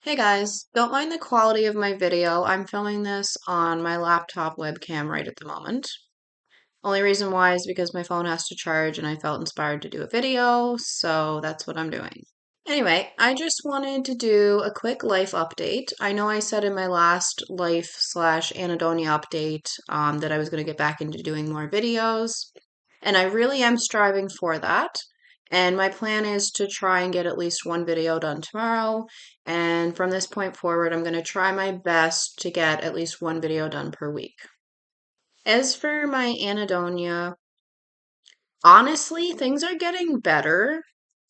Hey guys, don't mind the quality of my video. I'm filming this on my laptop webcam right at the moment. Only reason why is because my phone has to charge and I felt inspired to do a video, so that's what I'm doing. Anyway, I just wanted to do a quick life update. I know I said in my last life/anhedonia update that I was going to get back into doing more videos, and I really am striving for that. And my plan is to try and get at least one video done tomorrow. And from this point forward, I'm going to try my best to get at least one video done per week. As for my anhedonia, honestly, things are getting better.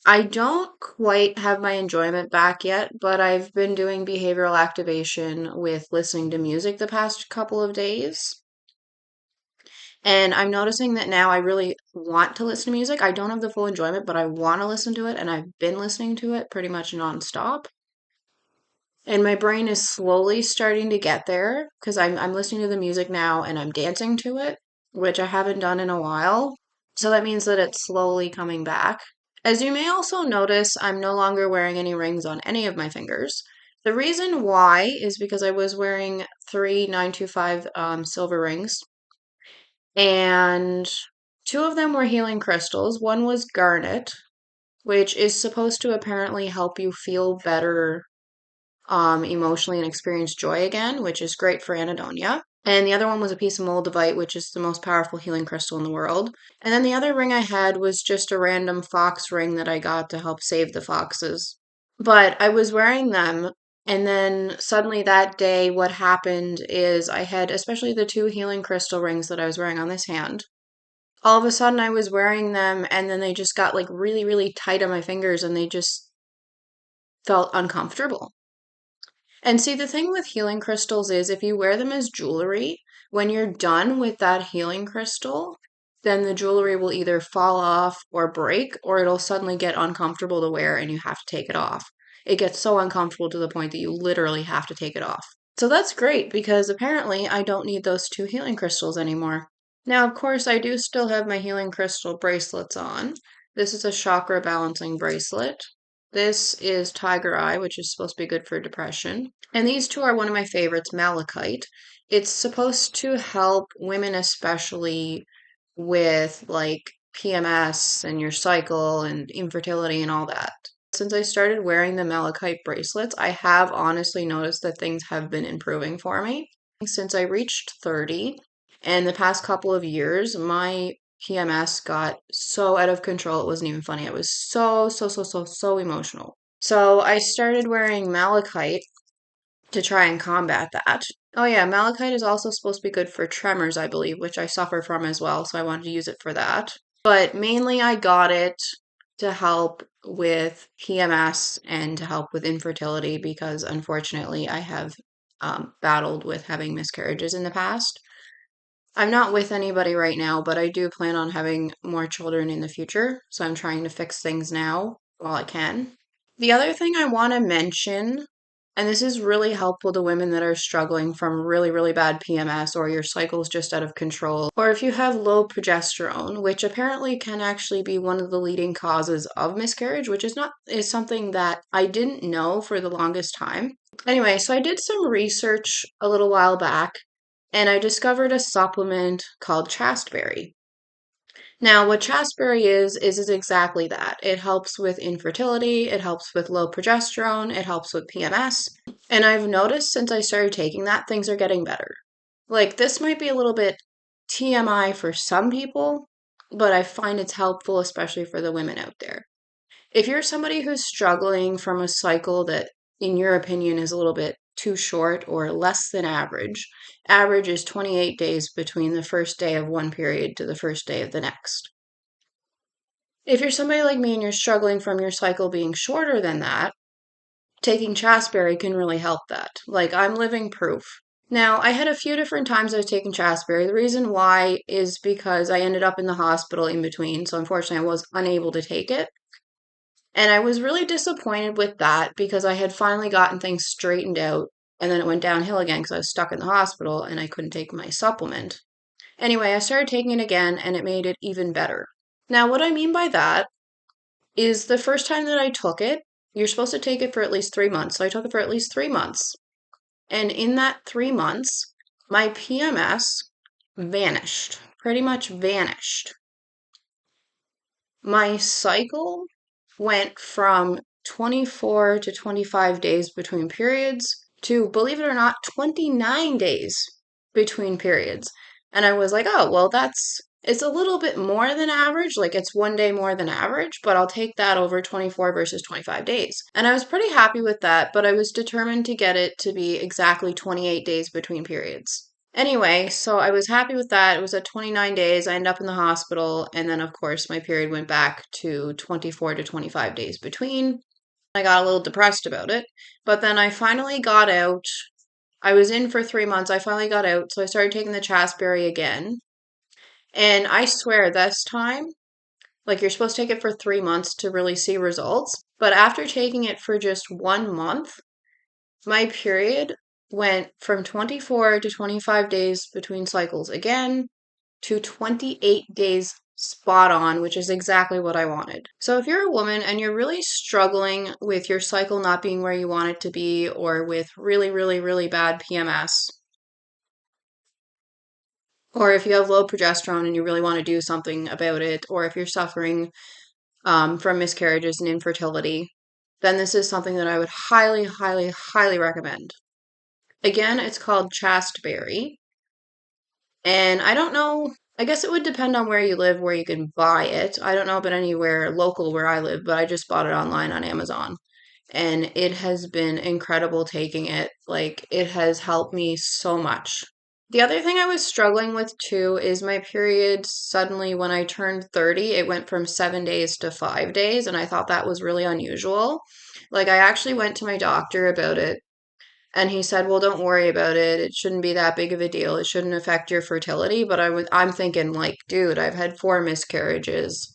I don't quite have my enjoyment back yet, but I've been doing behavioral activation with listening to music the past couple of days. And I'm noticing that now I really want to listen to music. I don't have the full enjoyment, but I want to listen to it, and I've been listening to it pretty much nonstop. And my brain is slowly starting to get there because I'm listening to the music now and I'm dancing to it, which I haven't done in a while. So that means that it's slowly coming back. As you may also notice, I'm no longer wearing any rings on any of my fingers. The reason why is because I was wearing three 925 silver rings, and two of them were healing crystals. One was garnet, which is supposed to apparently help you feel better emotionally and experience joy again, which is great for anhedonia. And the other one was a piece of moldavite, which is the most powerful healing crystal in the world. And then the other ring I had was just a random fox ring that I got to help save the foxes. But I was wearing them, and then suddenly that day, what happened is I had, especially the two healing crystal rings that I was wearing on this hand, all of a sudden I was wearing them, and then they just got like really, really tight on my fingers, and they just felt uncomfortable. And see, the thing with healing crystals is if you wear them as jewelry, when you're done with that healing crystal, then the jewelry will either fall off or break, or it'll suddenly get uncomfortable to wear and you have to take it off. It gets so uncomfortable to the point that you literally have to take it off. So that's great because apparently I don't need those two healing crystals anymore. Now, of course, I do still have my healing crystal bracelets on. This is a chakra balancing bracelet. This is Tiger Eye, which is supposed to be good for depression. And these two are one of my favorites, malachite. It's supposed to help women, especially with like PMS and your cycle and infertility and all that. Since I started wearing the malachite bracelets, I have honestly noticed that things have been improving for me. Since I reached 30 and the past couple of years, my PMS got so out of control, it wasn't even funny. I was so emotional. So I started wearing malachite to try and combat that. Oh yeah, malachite is also supposed to be good for tremors, I believe, which I suffer from as well, so I wanted to use it for that. But mainly I got it to help with PMS and to help with infertility because unfortunately I have battled with having miscarriages in the past. I'm not with anybody right now, but I do plan on having more children in the future, so I'm trying to fix things now while I can. The other thing I want to mention, and this is really helpful to women that are struggling from really, really bad PMS or your cycle's just out of control, or if you have low progesterone, which apparently can actually be one of the leading causes of miscarriage, which is something that I didn't know for the longest time. Anyway, so I did some research a little while back and I discovered a supplement called chasteberry. Now, what chasteberry is exactly that. It helps with infertility, it helps with low progesterone, it helps with PMS. And I've noticed since I started taking that, things are getting better. Like, this might be a little bit TMI for some people, but I find it's helpful, especially for the women out there. If you're somebody who's struggling from a cycle that, in your opinion, is a little bit too short or less than average, average is 28 days between the first day of one period to the first day of the next. If you're somebody like me and you're struggling from your cycle being shorter than that, taking chasteberry can really help that. Like, I'm living proof. Now, I had a few different times I was taking chasteberry. The reason why is because I ended up in the hospital in between, so unfortunately I was unable to take it. And I was really disappointed with that because I had finally gotten things straightened out, and then it went downhill again because I was stuck in the hospital and I couldn't take my supplement. Anyway, I started taking it again and it made it even better. Now, what I mean by that is the first time that I took it, you're supposed to take it for at least 3 months. So I took it for at least 3 months. And in that 3 months, my PMS vanished, pretty much vanished. My cycle went from 24 to 25 days between periods to, believe it or not, 29 days between periods. And I was like, oh, well, it's a little bit more than average. Like it's one day more than average, but I'll take that over 24 versus 25 days. And I was pretty happy with that, but I was determined to get it to be exactly 28 days between periods. Anyway, so I was happy with that. It was at 29 days. I ended up in the hospital. And then, of course, my period went back to 24 to 25 days between. I got a little depressed about it. But then I finally got out. I was in for 3 months. I finally got out. So I started taking the Chasteberry again. And I swear this time, like you're supposed to take it for 3 months to really see results. But after taking it for just 1 month, my period went from 24 to 25 days between cycles again to 28 days spot on, which is exactly what I wanted. So if you're a woman and you're really struggling with your cycle not being where you want it to be, or with really, really, really bad PMS, or if you have low progesterone and you really want to do something about it, or if you're suffering from miscarriages and infertility, then this is something that I would highly, highly, highly recommend. Again, it's called Chasteberry. And I don't know, I guess it would depend on where you live, where you can buy it. I don't know about anywhere local where I live, but I just bought it online on Amazon. And it has been incredible taking it. Like, it has helped me so much. The other thing I was struggling with too is my period suddenly, when I turned 30, it went from 7 days to 5 days. And I thought that was really unusual. Like, I actually went to my doctor about it and he said, "Well, don't worry about it. It shouldn't be that big of a deal. It shouldn't affect your fertility." But I'm thinking like, dude, I've had 4 miscarriages.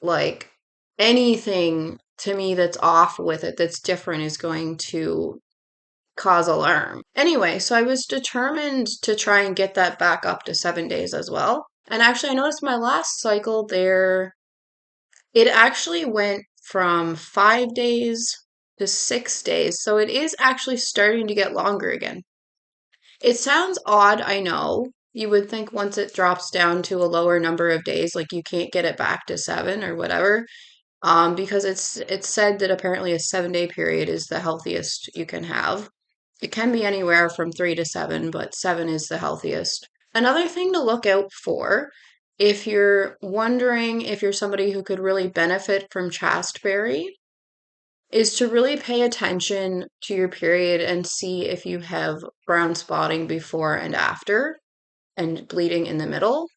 Like anything to me that's off with it, that's different, is going to cause alarm. Anyway, so I was determined to try and get that back up to 7 days as well. And actually, I noticed my last cycle there, it actually went from 5 days to 6 days. So it is actually starting to get longer again. It sounds odd, I know. You would think once it drops down to a lower number of days, like you can't get it back to 7 or whatever. Because it's said that apparently a 7 day period is the healthiest you can have. It can be anywhere from 3 to 7, but 7 is the healthiest. Another thing to look out for, if you're wondering if you're somebody who could really benefit from chasteberry, is to really pay attention to your period and see if you have brown spotting before and after and bleeding in the middle.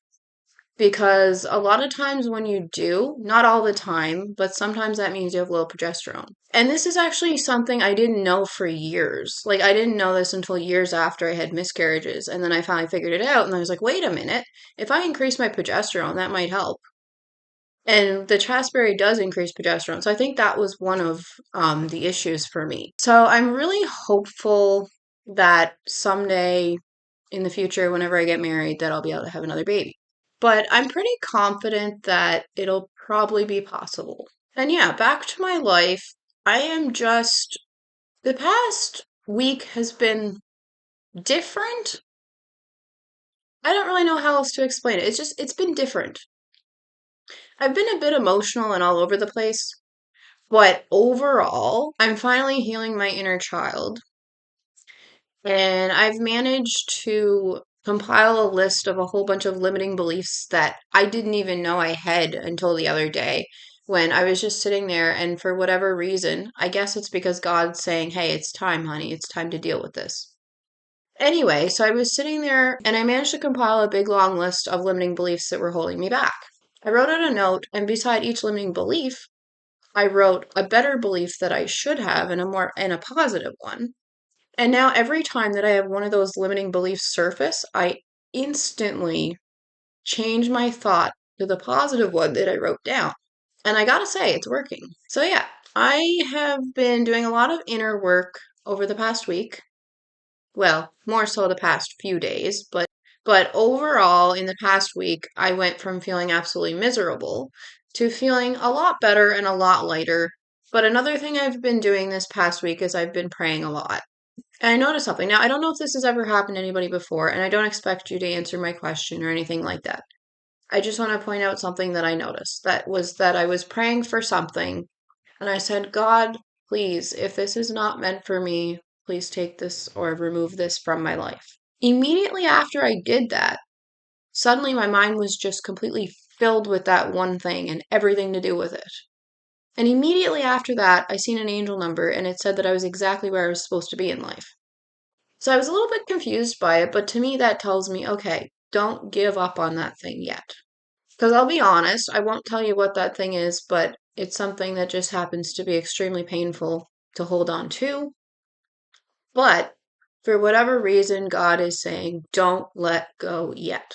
Because a lot of times when you do, not all the time, but sometimes that means you have low progesterone. And this is actually something I didn't know for years. Like, I didn't know this until years after I had miscarriages. And then I finally figured it out. And I was like, wait a minute. If I increase my progesterone, that might help. And the chasteberry does increase progesterone. So I think that was one of the issues for me. So I'm really hopeful that someday in the future, whenever I get married, that I'll be able to have another baby. But I'm pretty confident that it'll probably be possible. And yeah, back to my life. I am just, the past week has been different. I don't really know how else to explain it. It's been different. I've been a bit emotional and all over the place. But overall, I'm finally healing my inner child. And I've managed to compile a list of a whole bunch of limiting beliefs that I didn't even know I had until the other day when I was just sitting there. And for whatever reason, I guess it's because God's saying, hey, it's time, honey. It's time to deal with this. Anyway, so I was sitting there and I managed to compile a big long list of limiting beliefs that were holding me back. I wrote out a note, and beside each limiting belief, I wrote a better belief that I should have and a positive one. And now every time that I have one of those limiting beliefs surface, I instantly change my thought to the positive one that I wrote down. And I gotta say, it's working. So yeah, I have been doing a lot of inner work over the past week. Well, more so the past few days, but overall in the past week, I went from feeling absolutely miserable to feeling a lot better and a lot lighter. But another thing I've been doing this past week is I've been praying a lot. And I noticed something. Now, I don't know if this has ever happened to anybody before, and I don't expect you to answer my question or anything like that. I just want to point out something that I noticed. That was that I was praying for something, and I said, God, please, if this is not meant for me, please take this or remove this from my life. Immediately after I did that, suddenly my mind was just completely filled with that one thing and everything to do with it. And immediately after that, I seen an angel number and it said that I was exactly where I was supposed to be in life. So I was a little bit confused by it, but to me that tells me, okay, don't give up on that thing yet. Because I'll be honest, I won't tell you what that thing is, but it's something that just happens to be extremely painful to hold on to. But for whatever reason, God is saying, don't let go yet.